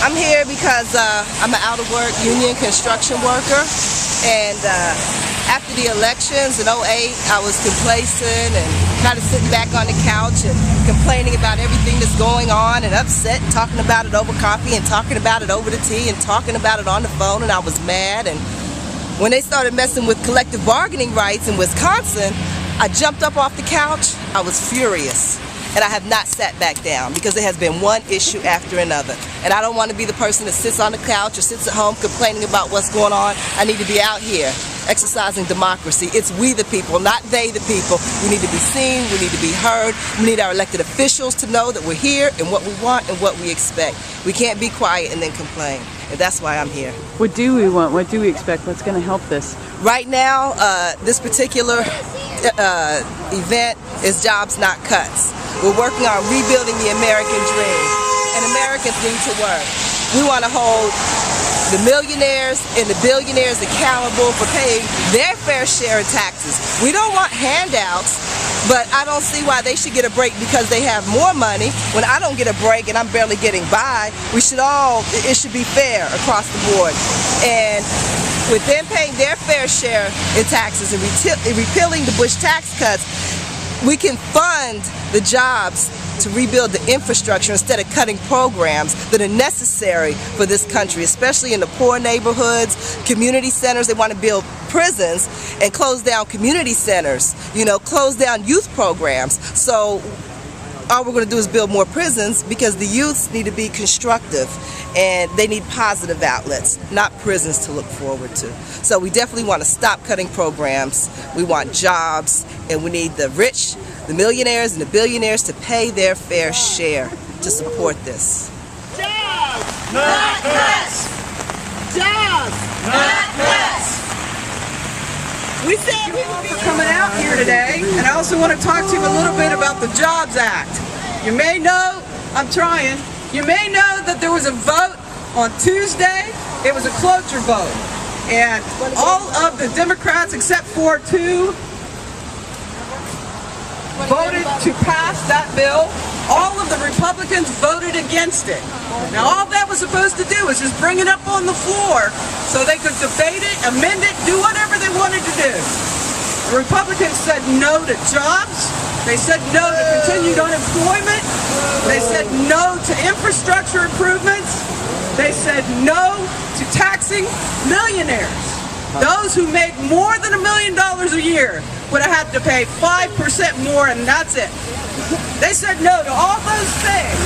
I'm here because I'm an out-of-work union construction worker, and after the elections in '08, I was complacent and kind of sitting back on the couch and complaining about everything that's going on and upset and talking about it over coffee and talking about it over the tea and talking about it on the phone, and I was mad. And when they started messing with collective bargaining rights in Wisconsin, I jumped up off the couch. I was furious. And I have not sat back down because there has been one issue after another. And I don't want to be the person that sits on the couch or sits at home complaining about what's going on. I need to be out here exercising democracy. It's we the people, not they the people. We need to be seen, we need to be heard. We need our elected officials to know that we're here and what we want and what we expect. We can't be quiet and then complain. And that's why I'm here. What do we want? What do we expect? What's going to help this? Right now, this particular event is jobs, not cuts. We're working on rebuilding the American dream, and Americans need to work. We want to hold the millionaires and the billionaires accountable for paying their fair share of taxes. We don't want handouts, but I don't see why they should get a break because they have more money when I don't get a break and I'm barely getting by. It should be fair across the board. And with them paying their fair share in taxes and repealing the Bush tax cuts, we can fund the jobs to rebuild the infrastructure instead of cutting programs that are necessary for this country, especially in the poor neighborhoods, community centers. They want to build prisons and close down community centers, close down youth programs. So all we're going to do is build more prisons because the youths need to be constructive and they need positive outlets, not prisons to look forward to. So we definitely want to stop cutting programs. We want jobs, and we need the rich, the millionaires and the billionaires to pay their fair share to support this. Jobs, not cuts! Jobs, not cuts! We thank you all for coming out here today, and I also want to talk to you a little bit about the Jobs Act. You may know, I'm trying, you may know that there was a vote on Tuesday. It was a cloture vote, and all of the Democrats except for two voted to pass that bill. All of the Republicans voted against it. Now all that was supposed to do was just bring it up on the floor so they could debate it, amend it, do whatever they wanted to do. The Republicans said no to jobs. They said no to continued unemployment. They said no to infrastructure improvements. They said no to taxing millionaires. Those who make more than $1 million a year would have had to pay 5% more, and that's it. They said no to all those things,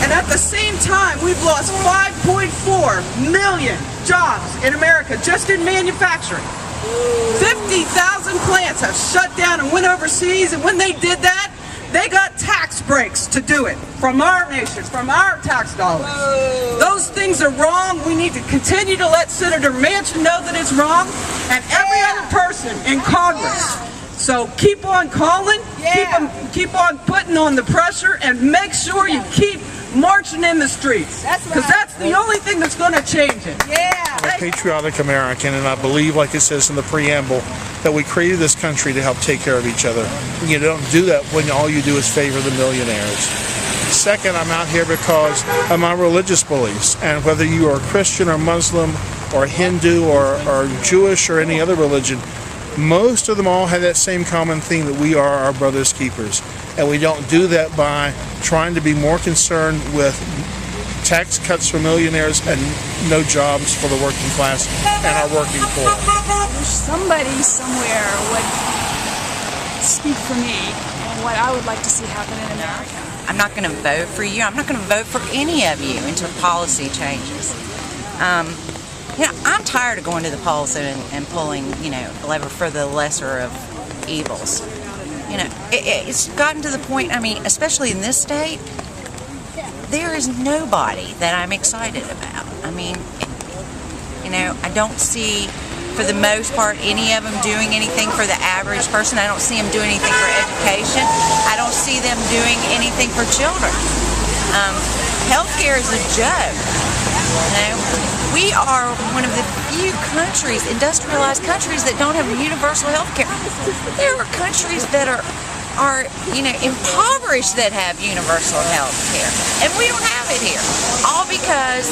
and at the same time, we've lost 5.4 million jobs in America just in manufacturing. 50,000 plants have shut down and went overseas, and when they did that, they got tax breaks to do it from our nation, from our tax dollars. Those things are wrong. We need to continue to let Senator Manchin know that it's wrong, and every other person in Congress. So keep on calling, keep on putting on the pressure, and make sure you keep marching in the streets. Because that's the only thing that's going to change it. I'm a patriotic American, and I believe, like it says in the preamble, that we created this country to help take care of each other. You don't do that when all you do is favor the millionaires. Second, I'm out here because of my religious beliefs, and whether you are Christian or Muslim or Hindu or Jewish or any other religion, most of them all have that same common thing, that we are our brother's keepers. And we don't do that by trying to be more concerned with tax cuts for millionaires and no jobs for the working class and our working poor. Somebody somewhere would speak for me and what I would like to see happen in America. I'm not going to vote for you. I'm not going to vote for any of you until policy changes. I'm tired of going to the polls and pulling, a lever for the lesser of evils. It's gotten to the point, especially in this state, there is nobody that I'm excited about. I don't see, for the most part, any of them doing anything for the average person. I don't see them doing anything for education. I don't see them doing anything for children. Healthcare is a joke. We are one of the few countries, industrialized countries, that don't have universal health care. There are countries that are are, impoverished that have universal health care. And we don't have it here. All because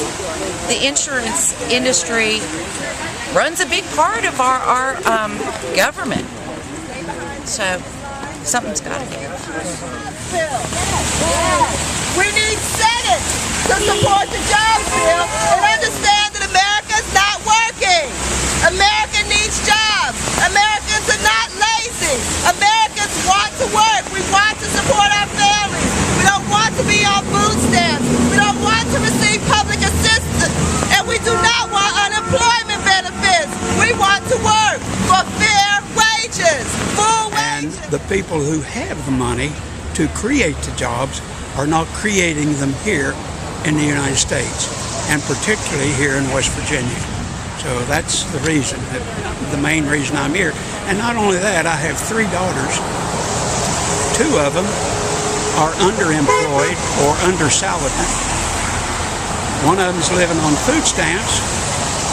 the insurance industry runs a big part of our government. So something's got to give. We need Senate to support the jobs bill and understand that America's not working. America needs jobs. Americans are not lazy. Americans want to work. We want to support our families. We don't want to be on food stamps. We don't want to receive public assistance. And we do not want unemployment benefits. We want to work for fair wages, full wages. And the people who have the money to create the jobs are not creating them here in the United States, and particularly here in West Virginia. So that's the reason, the main reason I'm here. And not only that, I have 3 daughters. 2 of them are underemployed or undersalaried. One of them's living on food stamps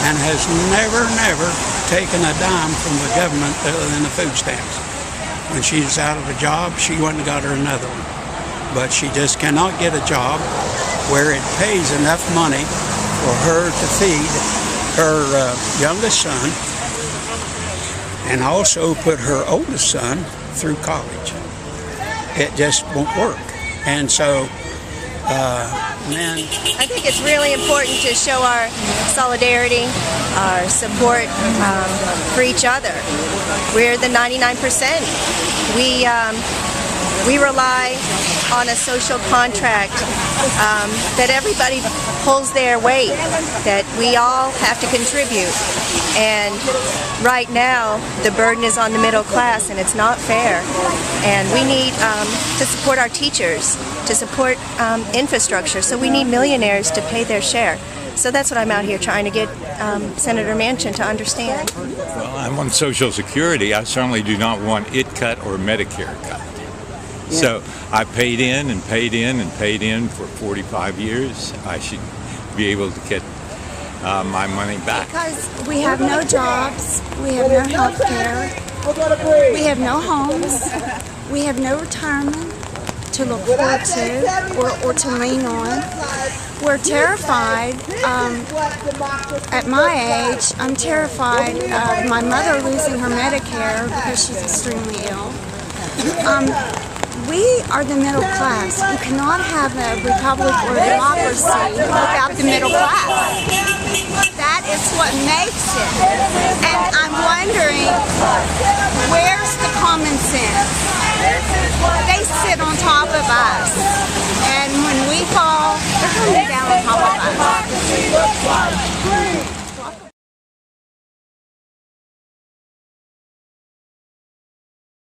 and has never taken a dime from the government other than the food stamps. When she's out of a job, she went and got her another one. But she just cannot get a job where it pays enough money for her to feed her youngest son and also put her oldest son through college. It just won't work. And so then I think it's really important to show our solidarity, our support for each other. We're the 99%. We rely on a social contract that everybody pulls their weight, that we all have to contribute. And right now, the burden is on the middle class, and it's not fair. And we need to support our teachers, to support infrastructure. So we need millionaires to pay their share. So that's what I'm out here trying to get Senator Manchin to understand. Well, I'm on Social Security. I certainly do not want it cut or Medicare cut. Yeah. So I paid in and paid in and paid in for 45 years. I should be able to get my money back. Because we have no jobs, we have no health care, we have no homes, we have no retirement to look forward to or to lean on. We're terrified. At my age, I'm terrified of my mother losing her Medicare because she's extremely ill. We are the middle class. You cannot have a republic or a democracy without the middle class. That is what makes it. And I'm wondering, where's the common sense? They sit on top of us. And when we fall, they're coming down on top of us.